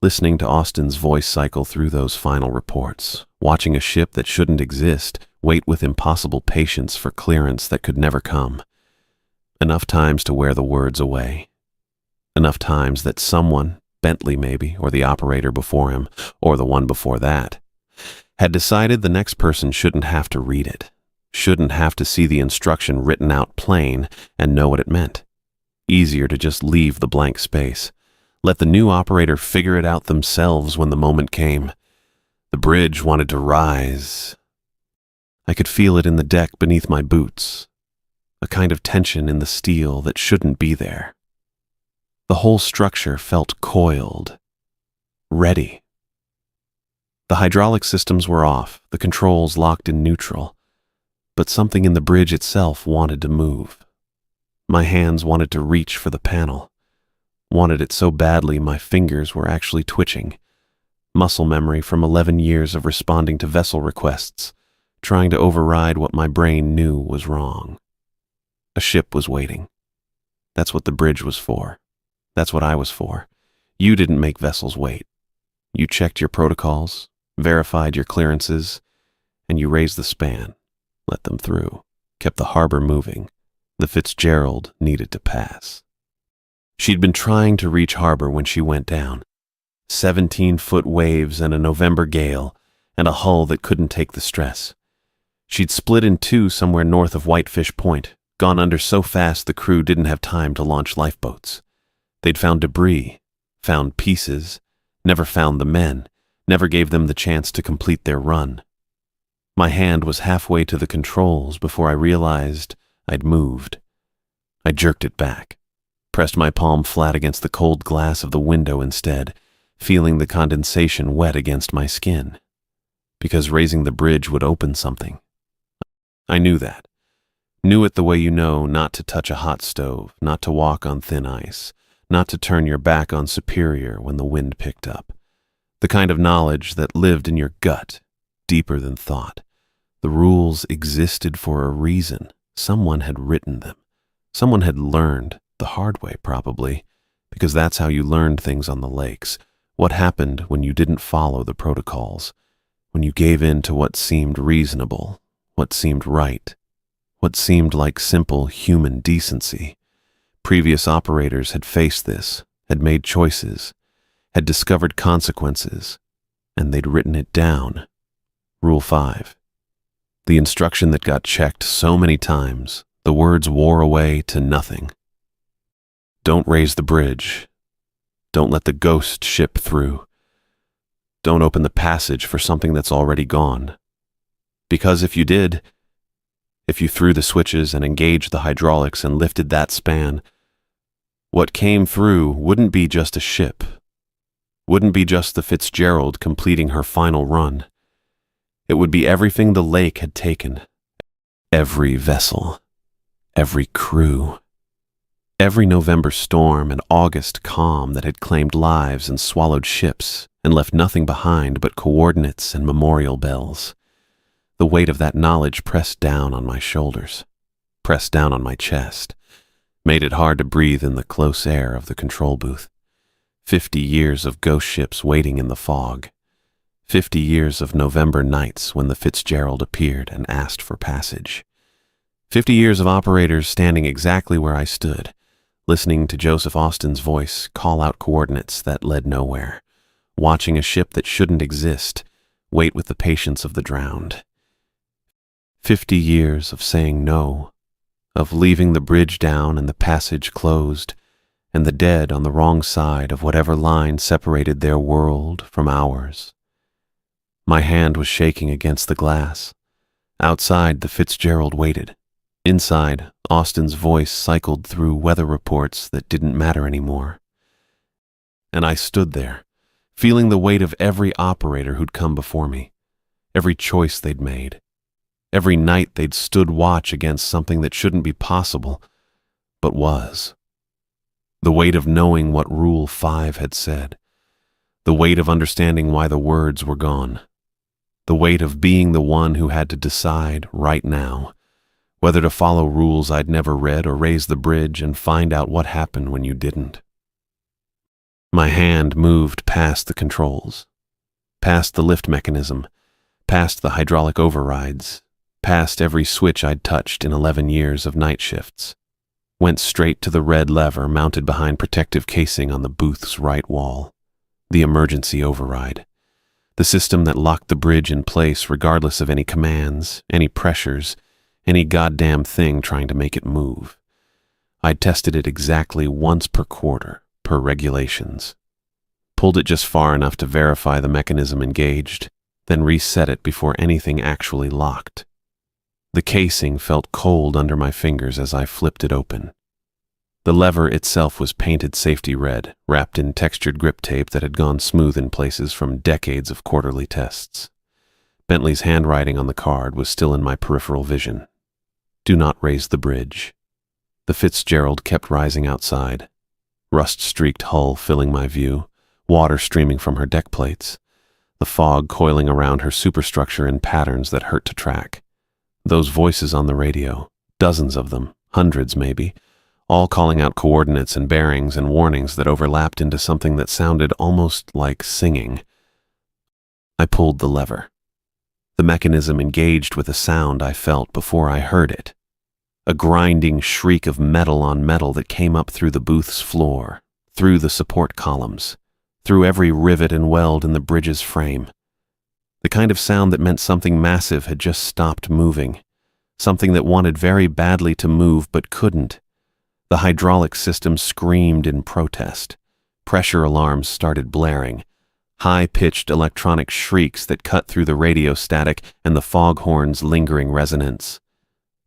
Speaker 1: listening to Austin's voice cycle through those final reports, watching a ship that shouldn't exist wait with impossible patience for clearance that could never come? Enough times to wear the words away. Enough times that someone, Bentley maybe, or the operator before him, or the one before that, had decided the next person shouldn't have to read it, shouldn't have to see the instruction written out plain and know what it meant. Easier to just leave the blank space. Let the new operator figure it out themselves when the moment came. The bridge wanted to rise. I could feel it in the deck beneath my boots, a kind of tension in the steel that shouldn't be there. The whole structure felt coiled, ready. The hydraulic systems were off, the controls locked in neutral, but something in the bridge itself wanted to move. My hands wanted to reach for the panel, wanted it so badly my fingers were actually twitching. Muscle memory from 11 years of responding to vessel requests, trying to override what my brain knew was wrong. A ship was waiting. That's what the bridge was for. That's what I was for. You didn't make vessels wait. You checked your protocols, verified your clearances, and you raised the span, let them through, kept the harbor moving. The Fitzgerald needed to pass. She'd been trying to reach harbor when she went down. 17-foot waves and a November gale, and a hull that couldn't take the stress. She'd split in two somewhere north of Whitefish Point, gone under so fast the crew didn't have time to launch lifeboats. They'd found debris, found pieces, never found the men, never gave them the chance to complete their run. My hand was halfway to the controls before I realized I'd moved. I jerked it back, pressed my palm flat against the cold glass of the window instead, feeling the condensation wet against my skin. Because raising the bridge would open something. I knew that. Knew it the way you know not to touch a hot stove, not to walk on thin ice, not to turn your back on Superior when the wind picked up. The kind of knowledge that lived in your gut, deeper than thought. The rules existed for a reason. Someone had written them. Someone had learned, the hard way probably, because that's how you learned things on the lakes. What happened when you didn't follow the protocols, when you gave in to what seemed reasonable, what seemed right, what seemed like simple human decency. Previous operators had faced this, had made choices, had discovered consequences, and they'd written it down. Rule 5. The instruction that got checked so many times, the words wore away to nothing. Don't raise the bridge. Don't let the ghost ship through. Don't open the passage for something that's already gone. Because if you did, if you threw the switches and engaged the hydraulics and lifted that span, what came through wouldn't be just a ship. Wouldn't be just the Fitzgerald completing her final run. It would be everything the lake had taken. Every vessel. Every crew. Every November storm and August calm that had claimed lives and swallowed ships and left nothing behind but coordinates and memorial bells. The weight of that knowledge pressed down on my shoulders, pressed down on my chest, made it hard to breathe in the close air of the control booth. 50 years of ghost ships waiting in the fog. 50 years of November nights when the Fitzgerald appeared and asked for passage. 50 years of operators standing exactly where I stood, listening to Joseph Austin's voice call out coordinates that led nowhere, watching a ship that shouldn't exist wait with the patience of the drowned. 50 years of saying no, of leaving the bridge down and the passage closed, and the dead on the wrong side of whatever line separated their world from ours. My hand was shaking against the glass. Outside, the Fitzgerald waited. Inside, Austin's voice cycled through weather reports that didn't matter anymore. And I stood there, feeling the weight of every operator who'd come before me, every choice they'd made, every night they'd stood watch against something that shouldn't be possible, but was. The weight of knowing what Rule 5 had said, the weight of understanding why the words were gone, the weight of being the one who had to decide right now whether to follow rules I'd never read or raise the bridge and find out what happened when you didn't. My hand moved past the controls, past the lift mechanism, past the hydraulic overrides, past every switch I'd touched in 11 years of night shifts, went straight to the red lever mounted behind protective casing on the booth's right wall, the emergency override. The system that locked the bridge in place regardless of any commands, any pressures, any goddamn thing trying to make it move. I'd tested it exactly once per quarter, per regulations. Pulled it just far enough to verify the mechanism engaged, then reset it before anything actually locked. The casing felt cold under my fingers as I flipped it open. The lever itself was painted safety red, wrapped in textured grip tape that had gone smooth in places from decades of quarterly tests. Bentley's handwriting on the card was still in my peripheral vision. Do not raise the bridge. The Fitzgerald kept rising outside, rust-streaked hull filling my view, water streaming from her deck plates, the fog coiling around her superstructure in patterns that hurt to track. Those voices on the radio, dozens of them, hundreds maybe, all calling out coordinates and bearings and warnings that overlapped into something that sounded almost like singing. I pulled the lever. The mechanism engaged with a sound I felt before I heard it. A grinding shriek of metal on metal that came up through the booth's floor, through the support columns, through every rivet and weld in the bridge's frame. The kind of sound that meant something massive had just stopped moving, something that wanted very badly to move but couldn't. The hydraulic system screamed in protest. Pressure alarms started blaring, high-pitched electronic shrieks that cut through the radio static and the foghorn's lingering resonance.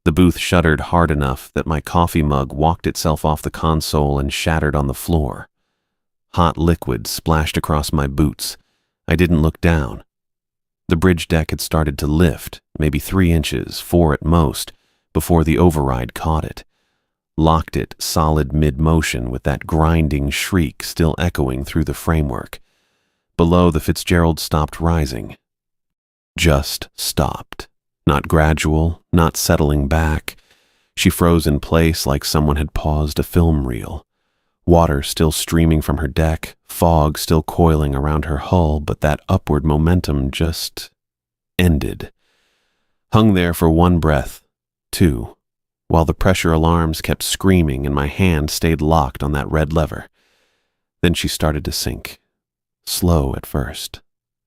Speaker 1: The booth shuddered hard enough that my coffee mug walked itself off the console and shattered on the floor. Hot liquid splashed across my boots. I didn't look down. The bridge deck had started to lift, maybe 3 inches, 4 at most, before the override caught it, locked it solid mid-motion with that grinding shriek still echoing through the framework. Below, the Fitzgerald stopped rising. Just stopped. Not gradual, not settling back. She froze in place like someone had paused a film reel. Water still streaming from her deck, fog still coiling around her hull, but that upward momentum just ended. Hung there for 1 breath, 2, while the pressure alarms kept screaming and my hand stayed locked on that red lever. Then she started to sink. Slow at first.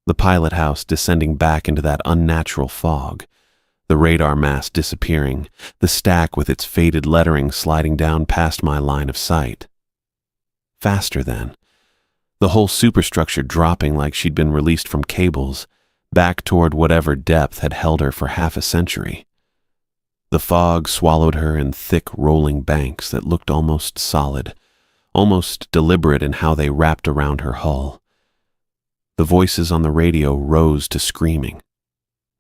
Speaker 1: The pilot house descending back into that unnatural fog. The radar mast disappearing, the stack with its faded lettering sliding down past my line of sight. Faster then. The whole superstructure dropping like she'd been released from cables, back toward whatever depth had held her for half a century. The fog swallowed her in thick rolling banks that looked almost solid, almost deliberate in how they wrapped around her hull. The voices on the radio rose to screaming.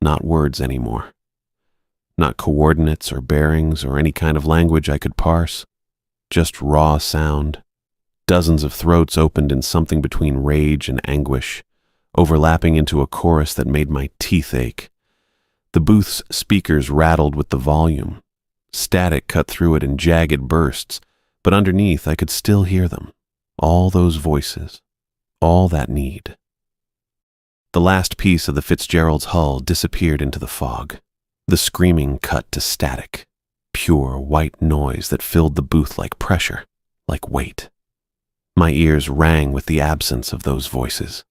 Speaker 1: Not words anymore. Not coordinates or bearings or any kind of language I could parse. Just raw sound. Dozens of throats opened in something between rage and anguish, overlapping into a chorus that made my teeth ache. The booth's speakers rattled with the volume. Static cut through it in jagged bursts, but underneath I could still hear them. All those voices. All that need. The last piece of the Fitzgerald's hull disappeared into the fog. The screaming cut to static. Pure white noise that filled the booth like pressure, like weight. My ears rang with the absence of those voices.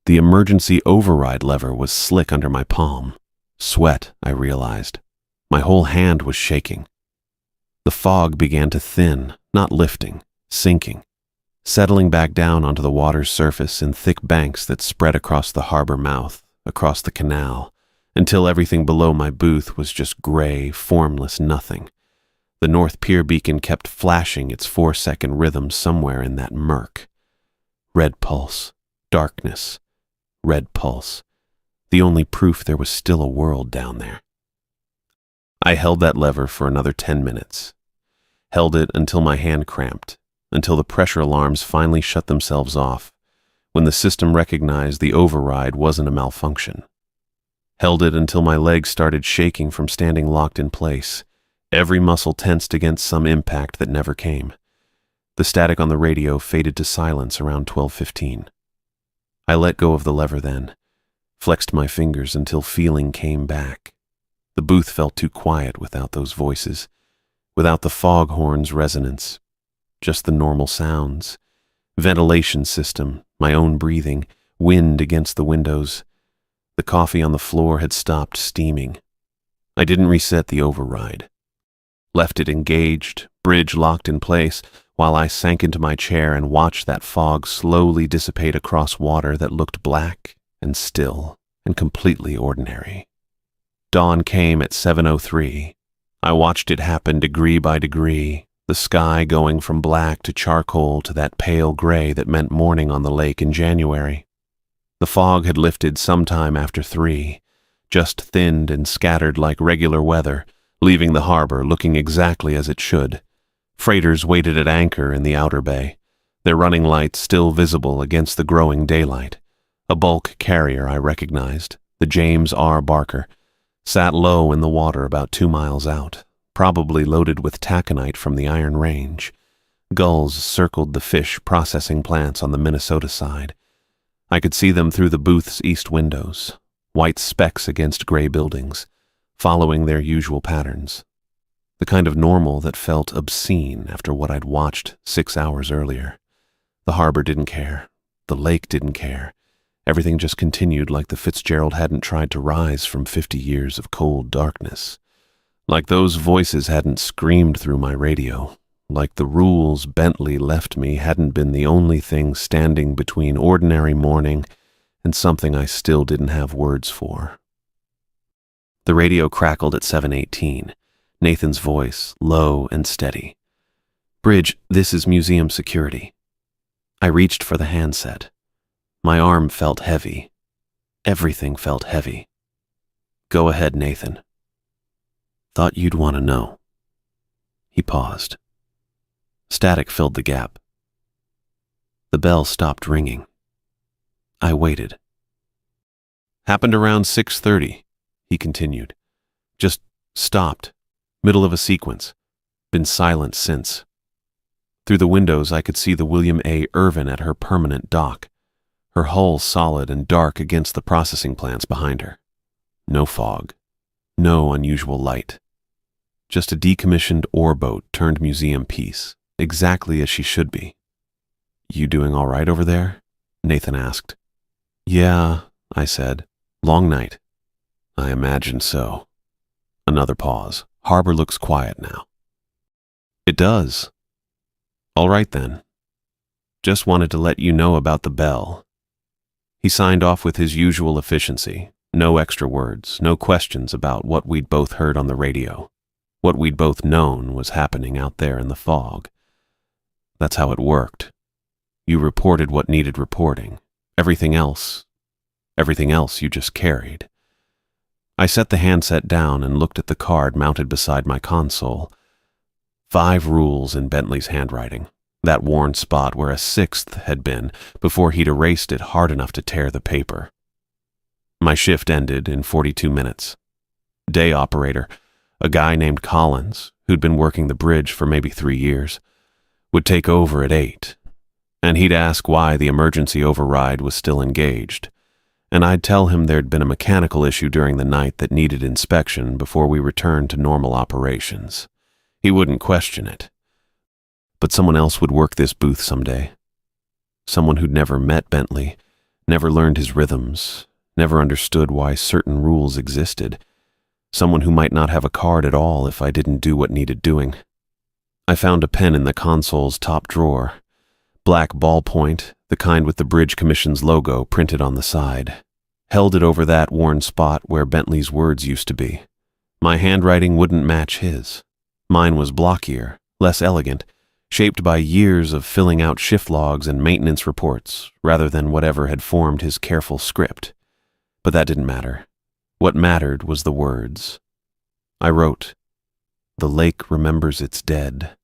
Speaker 1: The emergency override lever was slick under my palm. Sweat, I realized. My whole hand was shaking. The fog began to thin, not lifting, sinking, settling back down onto the water's surface in thick banks that spread across the harbor mouth, across the canal, until everything below my booth was just gray, formless nothing. The North Pier beacon kept flashing its 4-second rhythm somewhere in that murk. Red pulse, darkness, red pulse. The only proof there was still a world down there. I held that lever for another 10 minutes. Held it until my hand cramped, until the pressure alarms finally shut themselves off, when the system recognized the override wasn't a malfunction. Held it until my legs started shaking from standing locked in place, every muscle tensed against some impact that never came. The static on the radio faded to silence around 12:15. I let go of the lever then, flexed my fingers until feeling came back. The booth felt too quiet without those voices, without the foghorn's resonance, just the normal sounds. Ventilation system, my own breathing, wind against the windows. The coffee on the floor had stopped steaming. I didn't reset the override. Left it engaged, bridge locked in place, while I sank into my chair and watched that fog slowly dissipate across water that looked black and still and completely ordinary. Dawn came at 7:03. I watched it happen degree by degree, the sky going from black to charcoal to that pale gray that meant morning on the lake in January. The fog had lifted sometime after 3, just thinned and scattered like regular weather, leaving the harbor looking exactly as it should. Freighters waited at anchor in the outer bay, their running lights still visible against the growing daylight. A bulk carrier I recognized, the James R. Barker, sat low in the water about 2 miles out, probably loaded with taconite from the Iron Range. Gulls circled the fish processing plants on the Minnesota side. I could see them through the booth's east windows, white specks against gray buildings, following their usual patterns. The kind of normal that felt obscene after what I'd watched 6 hours earlier. The harbor didn't care. The lake didn't care. Everything just continued like the Fitzgerald hadn't tried to rise from 50 years of cold darkness. Like those voices hadn't screamed through my radio. Like the rules Bentley left me hadn't been the only thing standing between ordinary morning and something I still didn't have words for. The radio crackled at 7:18, Nathan's voice low and steady. "Bridge, this is museum security." I reached for the handset. My arm felt heavy. Everything felt heavy. "Go ahead, Nathan." "Thought you'd want to know." He paused. Static filled the gap. The bell stopped ringing. I waited. "Happened around 6:30, he continued. "Just stopped. Middle of a sequence. Been silent since." Through the windows I could see the William A. Irvin at her permanent dock, her hull solid and dark against the processing plants behind her. No fog. No unusual light. Just a decommissioned ore boat turned museum piece, exactly as she should be. "You doing all right over there?" Nathan asked. "Yeah," I said. "Long night." "I imagine so." Another pause. "Harbor looks quiet now." "It does." "All right then. Just wanted to let you know about the bell." He signed off with his usual efficiency. No extra words, no questions about what we'd both heard on the radio. What we'd both known was happening out there in the fog. That's how it worked. You reported what needed reporting. Everything else you just carried. I set the handset down and looked at the card mounted beside my console. 5 rules in Bentley's handwriting, that worn spot where a 6th had been before he'd erased it hard enough to tear the paper. My shift ended in 42 minutes. Day operator, a guy named Collins, who'd been working the bridge for maybe 3 years, would take over at 8, and he'd ask why the emergency override was still engaged, and I'd tell him there'd been a mechanical issue during the night that needed inspection before we returned to normal operations. He wouldn't question it. But someone else would work this booth someday. Someone who'd never met Bentley, never learned his rhythms, never understood why certain rules existed. Someone who might not have a card at all if I didn't do what needed doing. I found a pen in the console's top drawer. Black ballpoint, the kind with the Bridge Commission's logo printed on the side. Held it over that worn spot where Bentley's words used to be. My handwriting wouldn't match his. Mine was blockier, less elegant, shaped by years of filling out shift logs and maintenance reports rather than whatever had formed his careful script. But that didn't matter. What mattered was the words. I wrote, "The lake remembers its dead.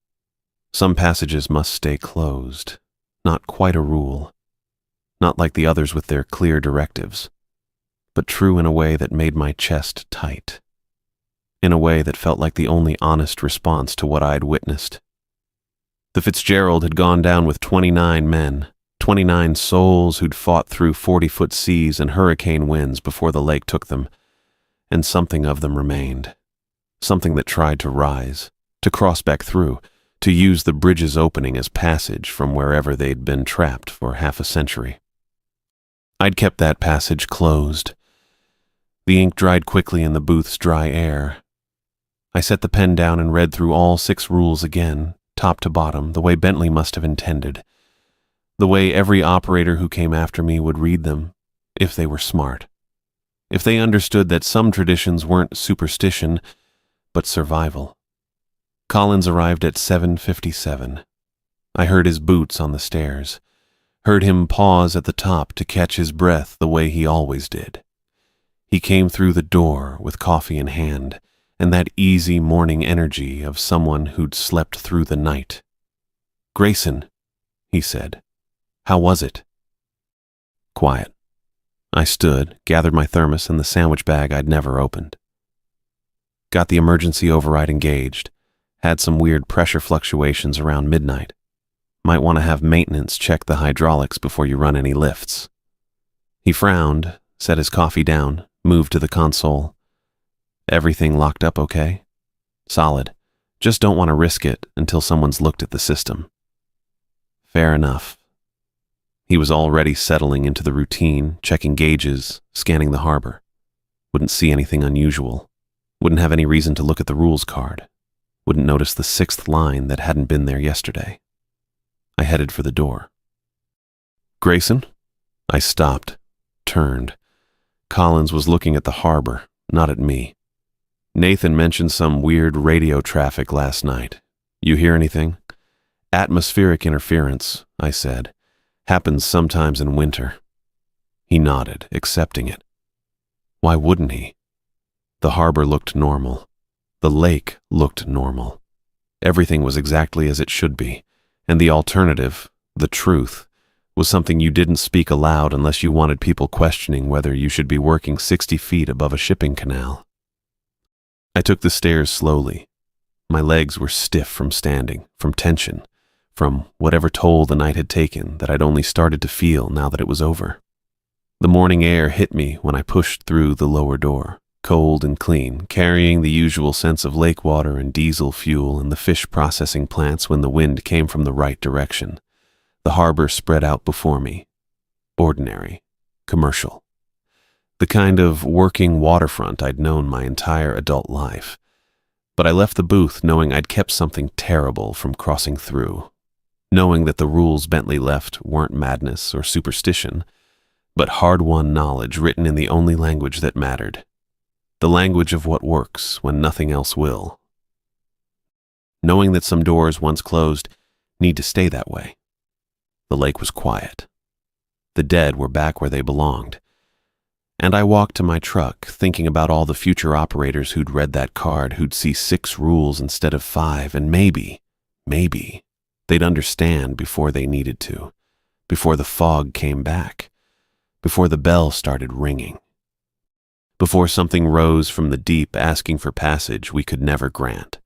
Speaker 1: Some passages must stay closed. Not quite a rule. Not like the others with their clear directives. But true in a way that made my chest tight. In a way that felt like the only honest response to what I'd witnessed. The Fitzgerald had gone down with 29 men, 29 souls who'd fought through 40-foot seas and hurricane winds before the lake took them, and something of them remained. Something that tried to rise, to cross back through, to use the bridge's opening as passage from wherever they'd been trapped for half a century. I'd kept that passage closed. The ink dried quickly in the booth's dry air. I set the pen down and read through all 6 rules again, top to bottom, the way Bentley must have intended. The way every operator who came after me would read them, if they were smart. If they understood that some traditions weren't superstition, but survival. Collins arrived at 7:57. I heard his boots on the stairs, heard him pause at the top to catch his breath the way he always did. He came through the door with coffee in hand, and that easy morning energy of someone who'd slept through the night. "Grayson," he said, "how was it?" Quiet. I stood, gathered my thermos and the sandwich bag I'd never opened. Got the emergency override engaged. Had some weird pressure fluctuations around midnight. Might want to have maintenance check the hydraulics before you run any lifts. He frowned, set his coffee down, moved to the console. "Everything locked up okay?" "Solid. Just don't want to risk it until someone's looked at the system." "Fair enough." He was already settling into the routine, checking gauges, scanning the harbor. Wouldn't see anything unusual. Wouldn't have any reason to look at the rules card. Wouldn't notice the sixth line that hadn't been there yesterday. I headed for the door. "Grayson?" I stopped, turned. Collins was looking at the harbor, not at me. "Nathan mentioned some weird radio traffic last night. You hear anything?" "Atmospheric interference," I said. "Happens sometimes in winter." He nodded, accepting it. Why wouldn't he? The harbor looked normal. The lake looked normal. Everything was exactly as it should be, and the alternative, the truth, was something you didn't speak aloud unless you wanted people questioning whether you should be working 60 feet above a shipping canal. I took the stairs slowly. My legs were stiff from standing, from tension, from whatever toll the night had taken that I'd only started to feel now that it was over. The morning air hit me when I pushed through the lower door, cold and clean, carrying the usual sense of lake water and diesel fuel and the fish processing plants when the wind came from the right direction. The harbor spread out before me. Ordinary. Commercial. The kind of working waterfront I'd known my entire adult life. But I left the booth knowing I'd kept something terrible from crossing through. Knowing that the rules Bentley left weren't madness or superstition, but hard-won knowledge written in the only language that mattered. The language of what works when nothing else will. Knowing that some doors, once closed, need to stay that way. The lake was quiet. The dead were back where they belonged. And I walked to my truck, thinking about all the future operators who'd read that card, who'd see 6 rules instead of 5, and maybe, they'd understand before they needed to, before the fog came back, before the bell started ringing, before something rose from the deep asking for passage we could never grant.